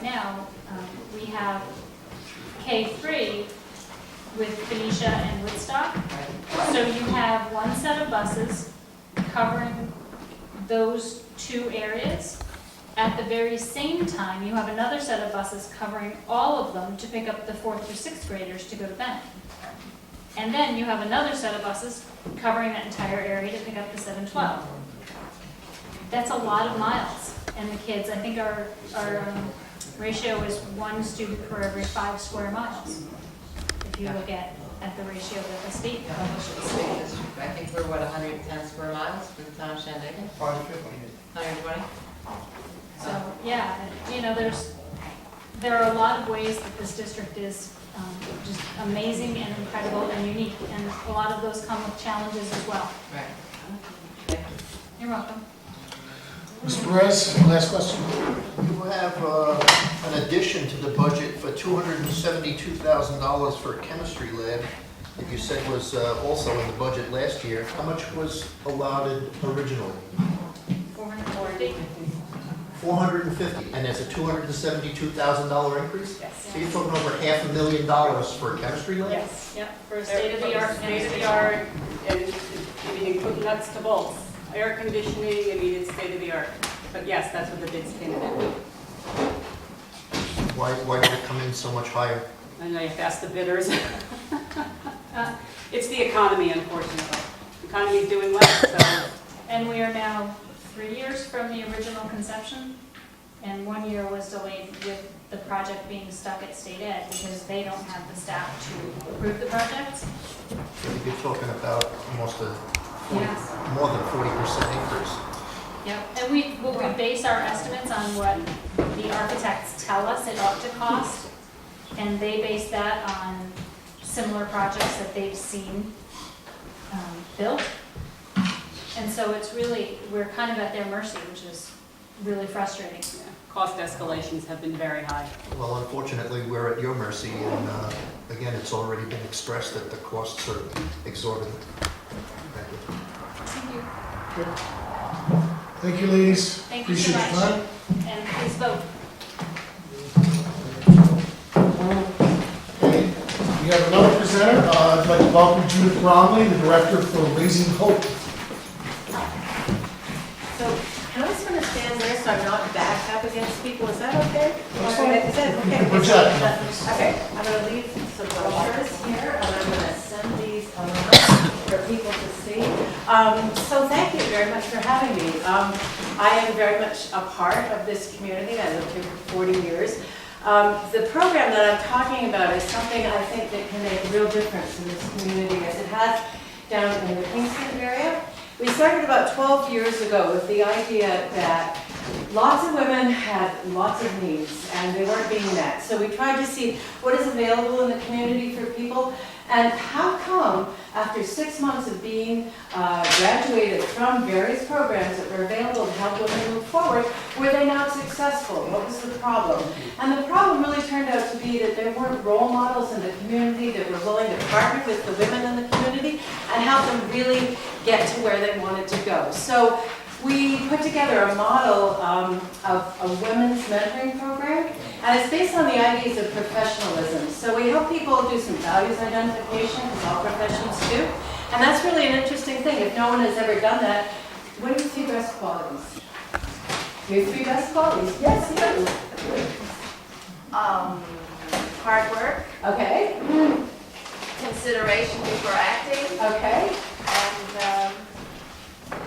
now, we have K3 with Phoenicia and Woodstock. So you have one set of buses covering those two areas. At the very same time, you have another set of buses covering all of them to pick up the 4th through 6th graders to go to Bennett. And then you have another set of buses covering that entire area to pick up the 7-12. That's a lot of miles. And the kids, I think our ratio is 1 student for every 5 square miles. If you look at the ratio that the state publishes. I think we're, what, 110 square miles for the town of Shandaken? 120? So, yeah, you know, there are a lot of ways that this district is just amazing and incredible and unique, and a lot of those come with challenges as well. Right. You're welcome. Mr. Perez, last question. You have an addition to the budget for $272,000 for a chemistry lab that you said was also in the budget last year. How much was allotted originally? 440. 450, and there's a $272,000 increase? Yes. So you're talking over $500,000 for a chemistry lab? Yes. Yep, for state-of-the-art. State-of-the-art, and I mean, you put nuts to bolts. Air conditioning, I mean, it's state-of-the-art. But yes, that's what the bids came in at. Why did it come in so much higher? I know you have to ask the bidders. It's the economy, unfortunately. The economy is doing well, so. And we are now 3 years from the original conception, and 1 year was delayed with the project being stuck at state ed because they don't have the staff to approve the project. So you're talking about almost Yes. more than 40% increase. Yep, and we base our estimates on what the architects tell us it ought to cost, and they base that on similar projects that they've seen built. And so it's really, we're kind of at their mercy, which is really frustrating. Yeah. Cost escalations have been very high. Well, unfortunately, we're at your mercy, and again, it's already been expressed that the costs are exorbitant. Thank you. Thank you. Good. Thank you, ladies. Thank you so Appreciate your time. much. And please vote. Okay, we have another presenter. I'd like to welcome Judith Bromley, the Director for Raising Hope. So, can I just stand there so I'm not back up against people? Is that okay? That's fine. Is that okay? You can project. Okay, I'm going to leave some brochures here, and I'm going to send these around for people to see. So thank you very much for having me. I am very much a part of this community. I lived here for 40 years. The program that I'm talking about is something I think that can make a real difference in this community, as it has down in the Kingston area. We started about 12 years ago with the idea that lots of women had lots of needs and they weren't being met. So we tried to see what is available in the community for people, and how come after 6 months of being graduated from various programs that were available to help women move forward, were they not successful? What was the problem? And the problem really turned out to be that there weren't role models in the community that were willing to partner with the women in the community and help them really get to where they wanted to go. So we put together a model of a women's mentoring program, and it's based on the ideas of professionalism. So we help people do some values identification, because all professions do. And that's really an interesting thing. If no one has ever done that, what are your 3 best qualities? Your 3 best qualities? Yes, you. Hard work, Okay. consideration before acting, Okay. and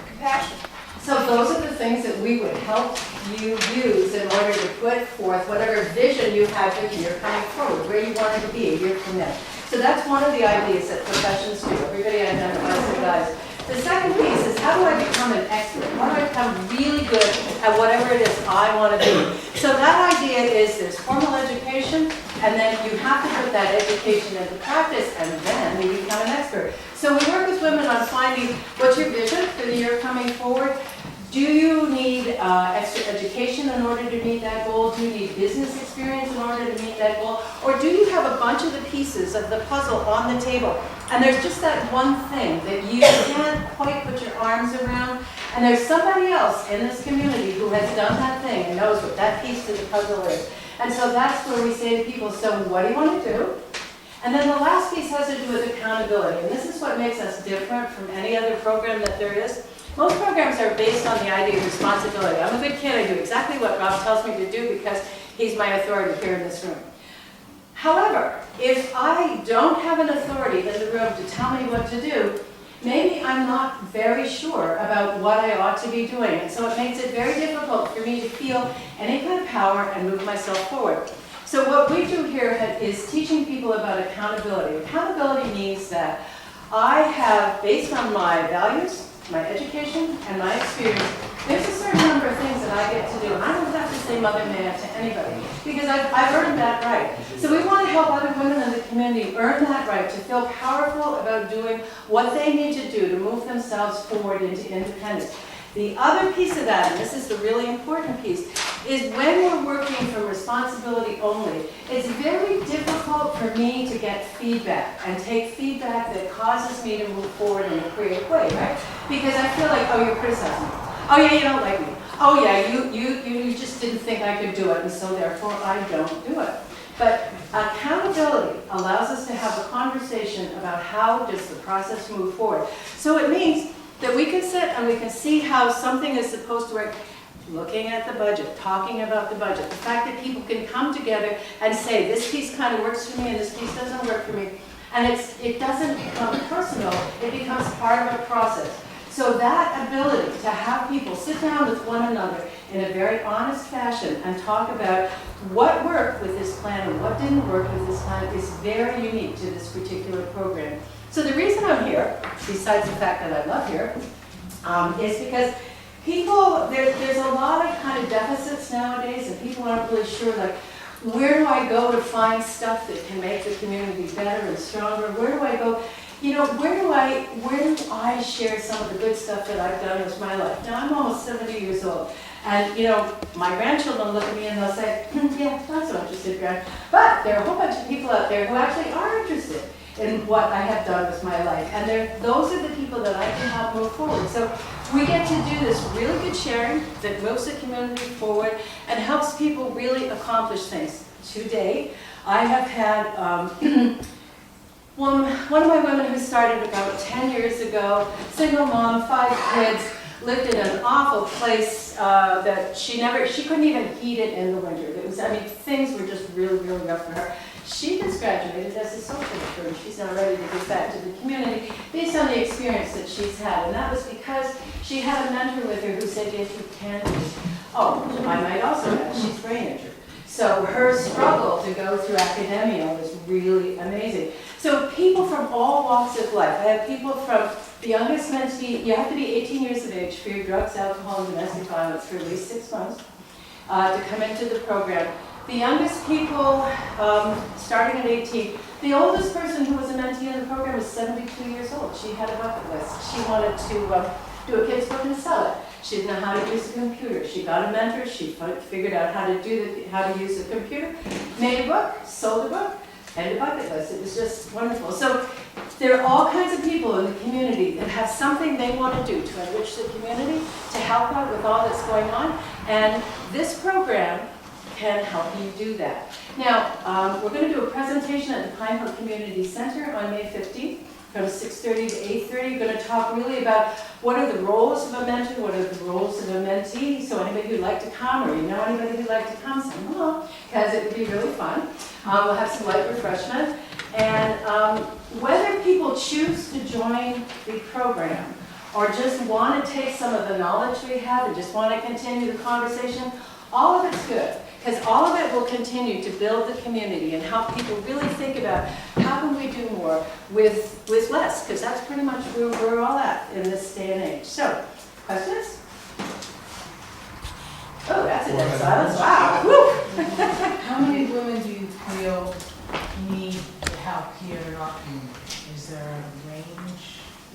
compassion. So those are the things that we would help you use in order to put forth whatever vision you have for you're coming forward, where you want to be a year from now. So that's one of the ideas that professions do. Everybody identifies and does. The second piece is, how do I become an expert? How do I become really good at whatever it is I want to be? So that idea is there's formal education, and then you have to put that education into practice, and then you become an expert. So we work with women on finding what's your vision for the year coming forward. Do you need extra education in order to meet that goal? Do you need business experience in order to meet that goal? Or do you have a bunch of the pieces of the puzzle on the table, and there's just that one thing that you can't quite put your arms around, and there's somebody else in this community who has done that thing and knows what that piece of the puzzle is? And so that's where we say to people, so what do you want to do? And then the last piece has to do with accountability. And this is what makes us different from any other program that there is. Most programs are based on the idea of responsibility. I'm a good kid, I do exactly what Rob tells me to do because he's my authority here in this room. However, if I don't have an authority in the room to tell me what to do, maybe I'm not very sure about what I ought to be doing. And so it makes it very difficult for me to feel any kind of power and move myself forward. So what we do here is teaching people about accountability. Accountability means that I have, based on my values, my education, and my experience, there's a certain number of things that I get to do. And I don't have to say Mother Man to anybody because I've earned that right. So we want to help other women in the community earn that right to feel powerful about doing what they need to do to move themselves forward into independence. The other piece of that, and this is the really important piece, is when we're working from responsibility only, it's very difficult for me to get feedback and take feedback that causes me to move forward in a creative way, right? Because I feel like, oh, you're criticizing me. Oh yeah, you don't like me. Oh yeah, you just didn't think I could do it, and so therefore I don't do it. But accountability allows us to have a conversation about how does the process move forward. So it means that we can sit and we can see how something is supposed to work, looking at the budget, talking about the budget, the fact that people can come together and say, this piece kind of works for me and this piece doesn't work for me. And it doesn't become personal, it becomes part of a process. So that ability to have people sit down with one another in a very honest fashion and talk about what worked with this plan and what didn't work with this plan is very unique to this particular program. So the reason I'm here, besides the fact that I love here, is because people, there's a lot of kind of deficits nowadays and people aren't really sure, like, where do I go to find stuff that can make the community better and stronger? Where do I go? You know, where do I share some of the good stuff that I've done with my life? Now, I'm almost 70 years old. And, you know, my grandchildren look at me and they'll say, yeah, not so interested, Grand. But there are a whole bunch of people out there who actually are interested in what I have done with my life. And those are the people that I can help move forward. So we get to do this really good sharing that moves the community forward and helps people really accomplish things. Today, I have had one of my women who started about 10 years ago, single mom, 5 kids, lived in an awful place that she couldn't even heat it in the winter. Things were just really, really rough for her. She just graduated as a social worker, and she's now ready to give back to the community based on the experience that she's had. And that was because she had a mentor with her who said, yes, you can do it. Oh, I might also add, she's brain injured. So her struggle to go through academia was really amazing. So people from all walks of life. I have people from the youngest mentee, you have to be 18 years of age for your drugs, alcohol, and domestic violence for at least 6 months to come into the program. The youngest people starting at 18. The oldest person who was a mentee in the program was 72 years old. She had a bucket list. She wanted to do a kid's book and sell it. She didn't know how to use a computer. She got a mentor. She figured out how to use a computer, made a book, sold a book, and a bucket list. It was just wonderful. So there are all kinds of people in the community that have something they want to do to enrich the community, to help out with all that's going on. And this program can help you do that. Now, we're going to do a presentation at the Pine Hill Community Center on May 15th from 6:30 to 8:30. We're going to talk really about what are the roles of a mentor, what are the roles of a mentee. So anybody who'd like to come, or you know anybody who'd like to come, say hello, because it would be really fun. We'll have some light refreshment. And whether people choose to join the program or just want to take some of the knowledge we have and just want to continue the conversation, all of it's good. Because all of it will continue to build the community and help people really think about how can we do more with less, because that's pretty much where we're all at in this day and age. So, questions? Oh, that's a dead silence. Wow. Woo. How many women do you feel need help here in Auckland? Is there a range?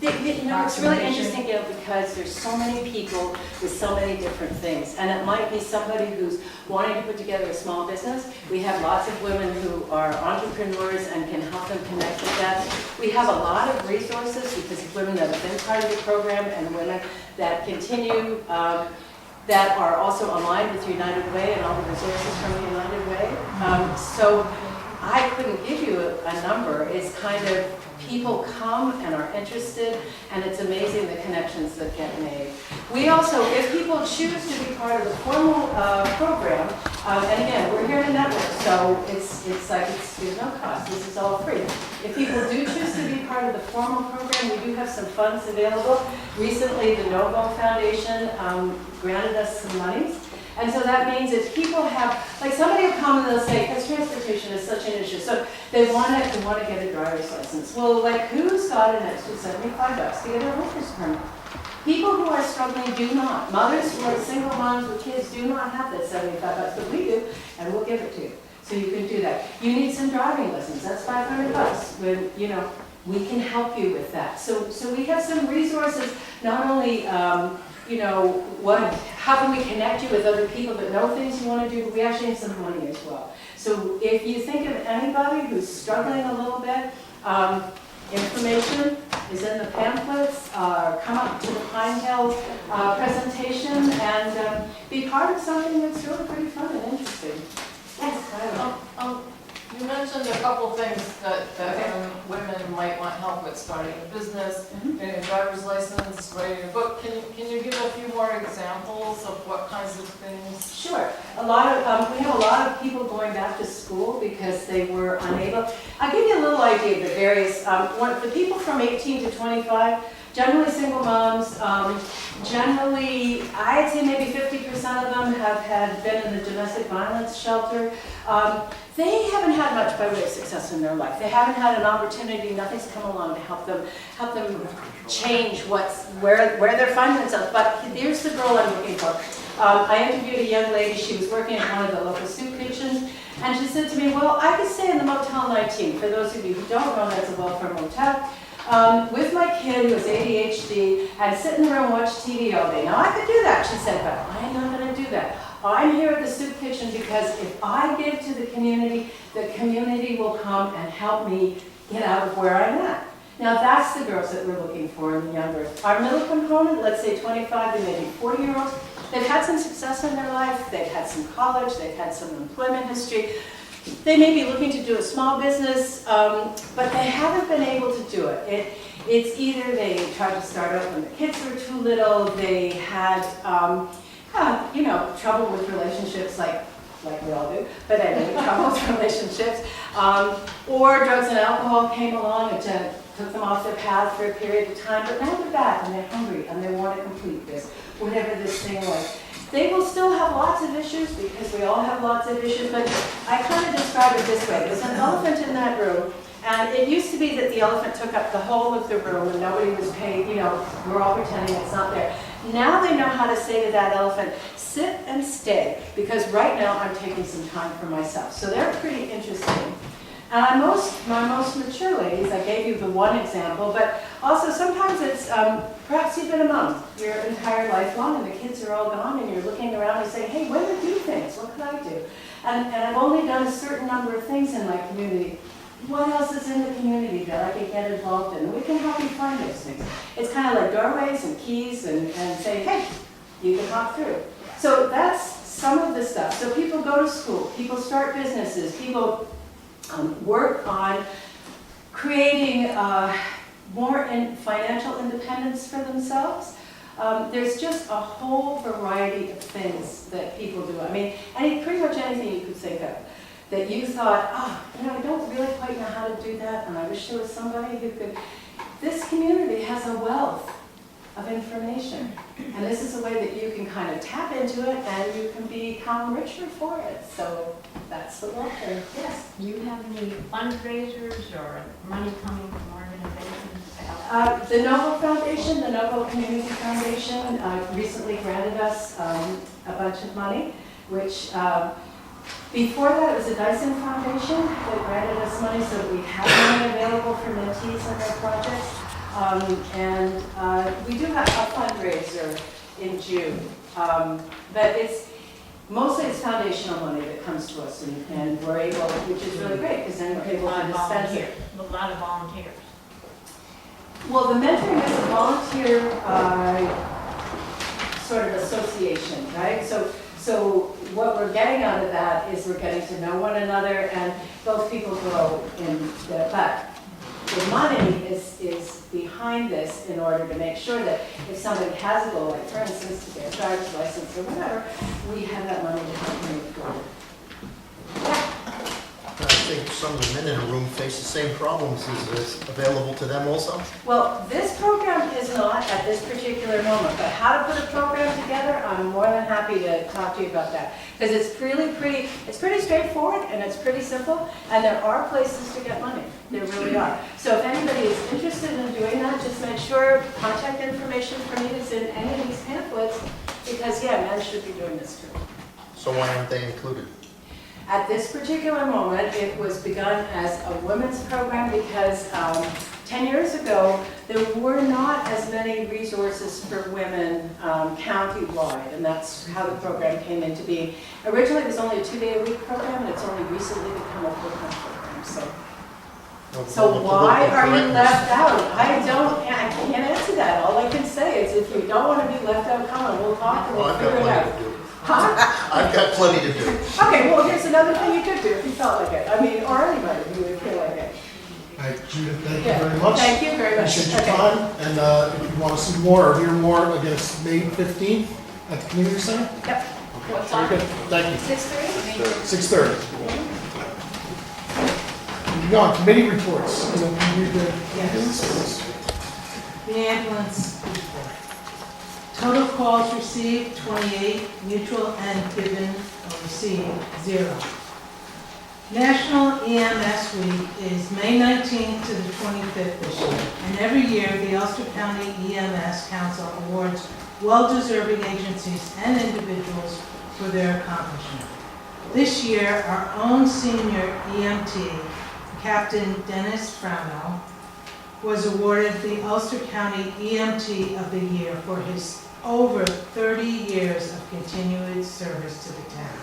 It's really interesting, Gail, because there's so many people with so many different things. And it might be somebody who's wanting to put together a small business. We have lots of women who are entrepreneurs and can help them connect with that. We have a lot of resources because of women that have been part of the program and women that continue that are also aligned with United Way and all the resources from United Way. So I couldn't give you a number. It's kind of people come and are interested, and it's amazing the connections that get made. We also, if people choose to be part of the formal program, and again, we're here to network, so there's no cost. This is all free. If people do choose to be part of the formal program, we do have some funds available. Recently, the Novo Foundation granted us some monies. And so that means if people have, like somebody will come and they'll say, because transportation is such an issue, so they want to get a driver's license. Well, like who's got an extra $75 to get a worker's permit? People who are struggling do not. Mothers who are single moms with kids do not have that $75, but we do, and we'll give it to you. So you can do that. You need some driving lessons. That's $500. When, you know, we can help you with that. So we have some resources, not only you know, how can we connect you with other people that know things you want to do, but we actually have some money as well. So if you think of anybody who's struggling a little bit, information is in the pamphlets. Come up to the Pine Hill presentation and be part of something that's really pretty fun and interesting. Yes, Tyler. You mentioned a couple things that women might want help with: starting a business, getting a driver's license, writing a book. Can you give a few more examples of what kinds of things? Sure. We have a lot of people going back to school because they were unable. I'll give you a little idea of the various. The people from 18 to 25, generally single moms. Generally, I'd say maybe 50% of them have been in the domestic violence shelter. They haven't had much by way of success in their life. They haven't had an opportunity, nothing's come along to help them change where they're finding themselves. But here's the girl I'm looking for. I interviewed a young lady, she was working at one of the local soup kitchens, and she said to me, well, I could stay in the Motel 19. For those of you who don't know, that's a welfare motel. With my kid who has ADHD, and sit in the room and watch TV all day. Now I could do that, she said, but I'm not going to do that. I'm here at the soup kitchen because if I give to the community will come and help me get out of where I'm at. Now that's the girls that we're looking for in the younger. Our middle component, let's say 25 to maybe 40-year-olds, they've had some success in their life, they've had some college, they've had some employment history. They may be looking to do a small business, but they haven't been able to do it. It's either they tried to start out when the kids were too little, they had trouble with relationships like we all do, but anyway, trouble with relationships, or drugs and alcohol came along and took them off their path for a period of time, but now they're back and they're hungry and they want to complete this, whatever this thing was. They will still have lots of issues because we all have lots of issues, but I kind of describe it this way. There's an elephant in that room, and it used to be that the elephant took up the whole of the room and nobody was paid, we're all pretending it's not there. Now they know how to say to that elephant, sit and stay, because right now I'm taking some time for myself. So they're pretty interesting. And my most mature ladies, I gave you the one example, but also sometimes it's, perhaps you've been a mom your entire life long and the kids are all gone and you're looking around and saying, hey, women do things, what could I do? And I've only done a certain number of things in my community. What else is in the community that I can get involved in? We can help you find those things. It's kind of like doorways and keys and say, hey, you can hop through. So that's some of the stuff. So people go to school, people start businesses, people work on creating more financial independence for themselves. There's just a whole variety of things that people do. I mean, pretty much anything you could think of that you thought, I don't really quite know how to do that, and I wish there was somebody who could. This community has a wealth of information, and this is a way that you can kind of tap into it, and you can become richer for it. So that's the welfare. Yes. Do you have any fundraisers or money coming from organizations to help? The Novo Foundation, the Novo Community Foundation, recently granted us a bunch of money, which before that it was the Dyson Foundation that granted us money, so that we have money available for mentees and their projects. We do have a fundraiser in June, but mostly it's foundational money that comes to us, and we're able, which is really great, because then we're able to dispense it. A lot of volunteers. Well, the mentoring is a volunteer sort of association, right? So what we're getting out of that is we're getting to know one another, and both people grow in the, but the money is behind this in order to make sure that if somebody has a goal, like for instance, to get a driver's license or whatever, we have that money to help move forward. I think some of the men in the room face the same problems. Is this available to them also? Well, this program is not at this particular moment, but how to put a program together, I'm more than happy to talk to you about that. Because it's pretty straightforward and it's pretty simple, and there are places to get money. There really are. So if anybody is interested in doing that, just make sure contact information for me is in any of these pamphlets, because yeah, men should be doing this too. So why aren't they included? At this particular moment, it was begun as a women's program because 10 years ago, there were not as many resources for women county-wide, and that's how the program came into being. Originally, it was only a 2-day-a-week program, and it's only recently become a full-time program. So why are you left out? I can't answer that. All I can say is if you don't want to be left out, come on, we'll talk and Well, we'll I've got figure it out. plenty to do. Huh? I've got plenty to do. Okay, well, here's another thing you could do if you felt like it. I mean, or anybody who would feel like it. All right, Judith, thank you Yeah. very much. Thank you very much. Appreciate your Okay. time, and if you want to see more or hear more, again, it's May 15th at the community center. Yep. What Very time? good, thank you. 6:30? 6:30. Moving on, committee reports. You know, can you read the ambulance? The ambulance report. Total calls received, 28, mutual and given or received, 0. National EMS Week is May 19th to the 25th this year, and every year the Ulster County EMS Council awards well-deserving agencies and individuals for their accomplishment. This year, our own senior EMT, Captain Dennis Frano, was awarded the Ulster County EMT of the Year for his over 30 years of continuous service to the town.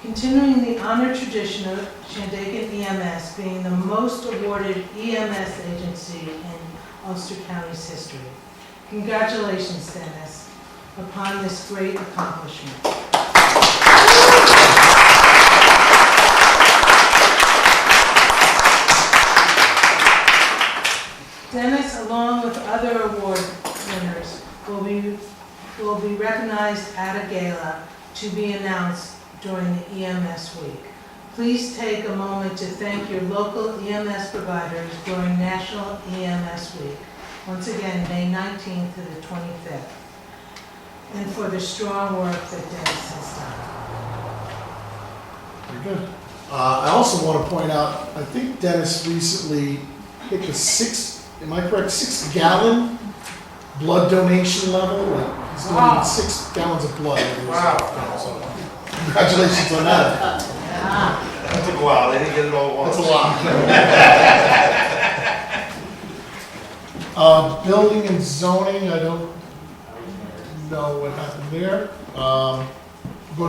Continuing the honored tradition of Shandaken EMS being the most awarded EMS agency in Ulster County's history. Congratulations, Dennis, upon this great accomplishment. Dennis, along with other award winners, will be recognized at a gala to be announced during the EMS week. Please take a moment to thank your local EMS providers during National EMS Week. Once again, May 19th to the 25th. And for the strong work that Dennis has done. Very good. I also want to point out, I think Dennis recently hit the 6-gallon blood donation level. Like he's donating 6 gallons of blood every year. Wow. So, congratulations on that. That took a while, they didn't get it all at once. That's a lot. Building and zoning, I don't know what happened there. Go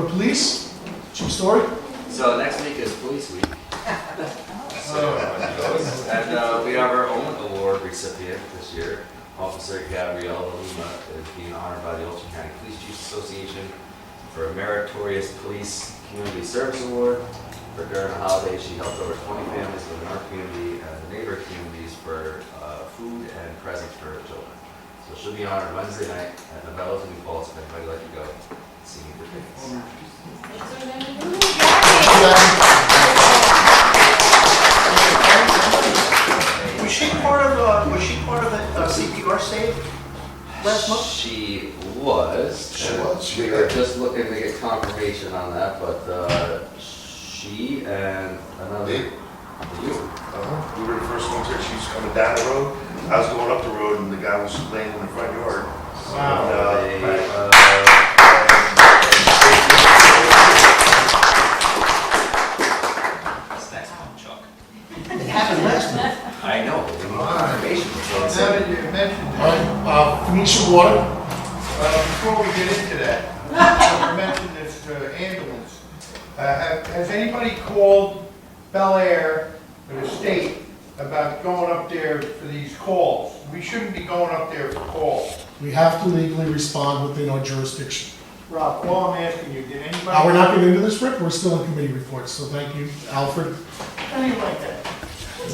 to police, Chief Story. So next week is Police Week. And we have our own award recipient this year. Officer Gabrielle Lima is being honored by the Ulster County Police Chiefs Association for a Meritorious Police Community Service Award. For during the holidays, she helped over 20 families within our community and the neighbor communities for food and presents for her children. So she'll be honored Wednesday night at Novellas and New Falls. If anybody'd like to go, see me for tickets. Was she part of a CPR save last month? She was. She was, We yeah. were just looking to get confirmation on that, but she and another. Me? You. We were the first ones there, she was coming down the road, I was going up the road, and the guy was laying in the front yard. That's next one, Chuck. It happened last month. I know. we need confirmation, so it's- Now that you mentioned All it, right, Phoenicia Water. before we get into that, you mentioned this ambulance. Has anybody called Bel Air or the state about going up there for these calls? We shouldn't be going up there for calls. We have to legally respond within our jurisdiction. Rob, all I'm asking you, did anybody? We're not getting into this, Rick, we're still in committee reports, so thank you, Alfred. Anything like that?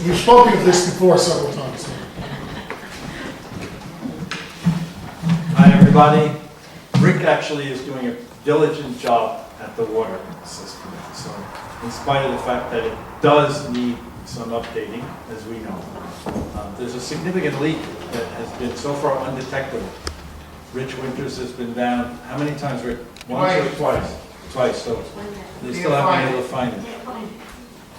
We've spoken of this before several times. Hi, everybody. Rick actually is doing a diligent job at the water system. So in spite of the fact that it does need some updating, as we know, there's a significant leak that has been so far undetectable. Rich Winters has been down, how many times, Rick? Once or twice? Twice, so they still haven't been able to find it.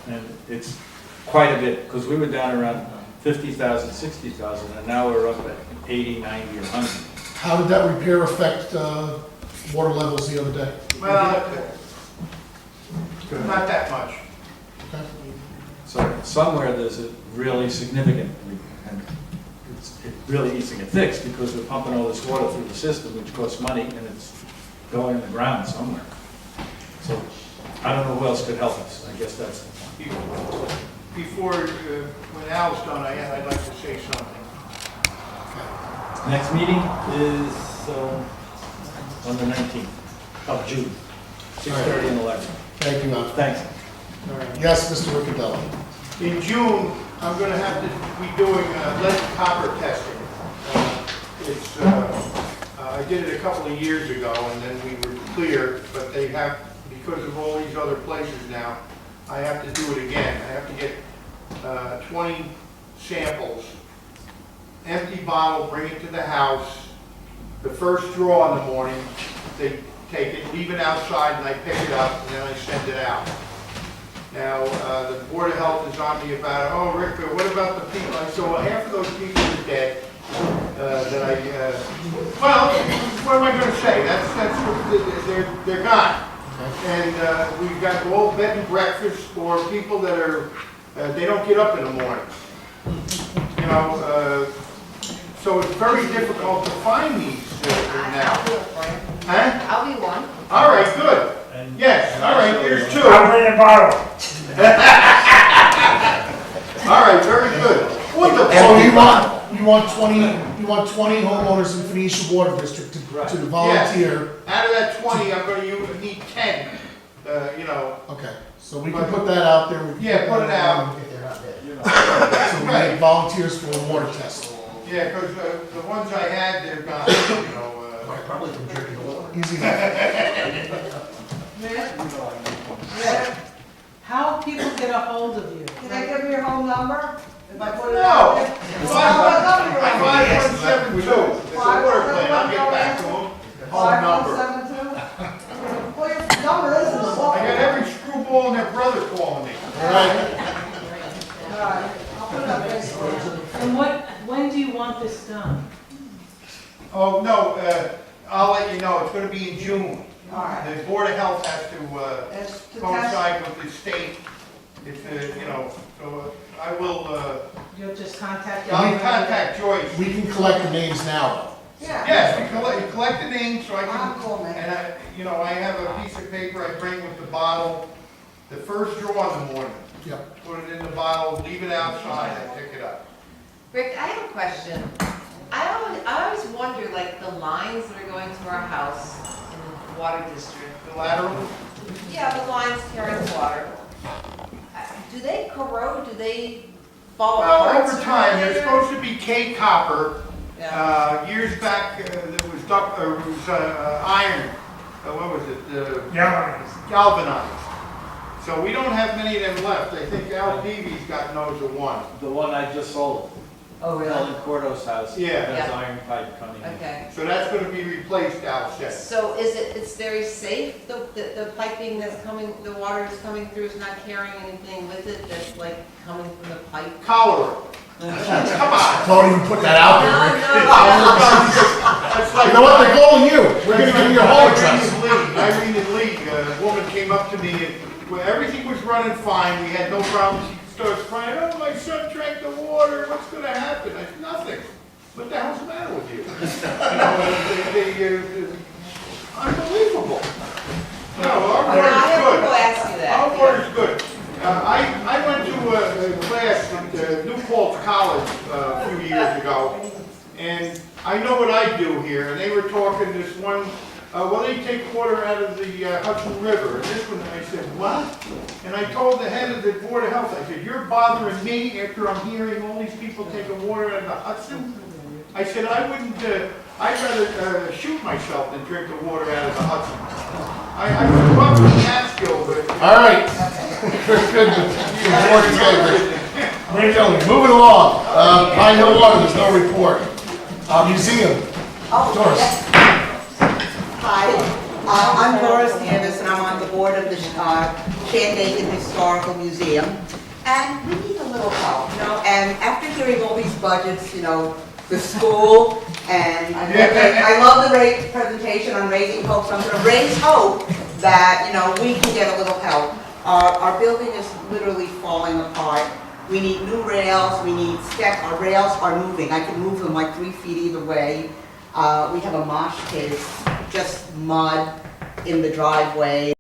And it's quite a bit, because we were down around 50,000, 60,000, and now we're up at 80, 90, or 100. How did that repair affect water levels the other day? Well, not that much. Okay. So somewhere there's a really significant leak, and it really needs to get fixed, because we're pumping all this water through the system, which costs money, and it's going in the ground somewhere. So I don't know who else could help us. I guess that's the point. Before, when Al's done, I'd like to say something. Next meeting is on the 19th of June, 6:30 and 11. Thank you, Alfred. Thanks. All right. Yes, Mr. Riccadello. In June, I'm going to have to be doing lead copper testing. I did it a couple of years ago, and then we were clear, but they have, because of all these other places now, I have to do it again. I have to get 20 samples, empty bottle, bring it to the house. The first draw in the morning, they take it, leave it outside, and I pick it up, and then I send it out. Now, the Board of Health is on me about it. Oh, Rick, what about the people? I said, well, half of those people are dead. Well, what am I going to say? They're gone. And we've got all bed and breakfast for people that are, they don't get up in the morning. You know, so it's very difficult to find these now. I'll do it for you. Huh? I'll be one. All right, good. Yes, all right, there's two. I'll bring a bottle. All right, very good. Wonderful. So you want 20 homeowners in Phoenicia Water District to volunteer? Out of that 20, I'm going to need 10, you know. Okay, so we can put that out there. Yeah, put it out. So we need volunteers for a water test. Yeah, because the ones I had, they're gone, you know. Probably from drinking water. Easy. How people get a hold of you? Can I give you your home number? If I put it No. out there? 5172. It's a water plant. I'll get back to them. Home number. 5172? Well, your number is in the book. I got every screwball and their brother calling me. All right. All right, I'll put it up there for you. And when do you want this done? Oh, no, I'll let you know. It's going to be in June. All right. The Board of Health has It's to to test. coincide with the state. It's, you know, so I will, You'll just contact. I'll contact Joyce. We can collect the names now, Yeah. Yes, you collect the names so I can, I'm cool, man. and I, you know, I have a piece of paper I bring with the bottle. The first draw in the morning. Yep. Put it in the bottle, leave it outside, I pick it up. Rick, I have a question. I always wonder, like, the lines that are going to our house in the water district. The lateral, Yeah, the lines carrying water. Do they corrode? Do they fall well, apart? over time, sooner or they're later? supposed to be K-copper. Yeah. Years back, there was iron, what was it? Galvanized. So we don't have many of them left. I think Al Peavy's got knows of one. The one I just sold, Oh, Ellen Cordo's house. Yeah. Has Yeah. iron pipe coming in. Okay. So that's gonna be replaced, Al said. So it's very safe, the piping that's coming, the water is coming through is not carrying anything with it that's like coming from the pipe? Cholera. Come on. Don't even put that out there. Rick. That's like. You know what, they're calling you. We're gonna give you your home address. Irene and Lee, a woman came up to me, and everything was running fine, we had no problems. She starts crying, oh, my son drank the water, what's gonna happen? I said, nothing. What the hell's the matter with you? Unbelievable. No, our I water's have good. people ask you that. Our water's good. I went to a class at New Paltz College a few years ago, and I I know what I do here, and they were talking this one, well, they take water out of the Hudson River, and this one, I said, what? And I told the head of the Board of Health, I said, you're bothering me after I'm hearing all these people taking water out of the Hudson? I said, I wouldn't, I'd rather shoot myself than drink the water out of the Hudson. I grew up in Catskill, but... All right. Good. We're going, moving along. Pine Hill Water, there's no report. Museum. Doris. Hi, I'm Doris Anderson. I'm on the board of the Shandaken Historical Museum. And we need a little help, and after hearing all these budgets, the school, and I love the presentation on raising hope, so I'm going to raise hope that, we can get a little help. Our building is literally falling apart. We need new rails, we need steps. Our rails are moving. I can move them like 3 feet either way. We have a mosh pit, just mud in the driveway.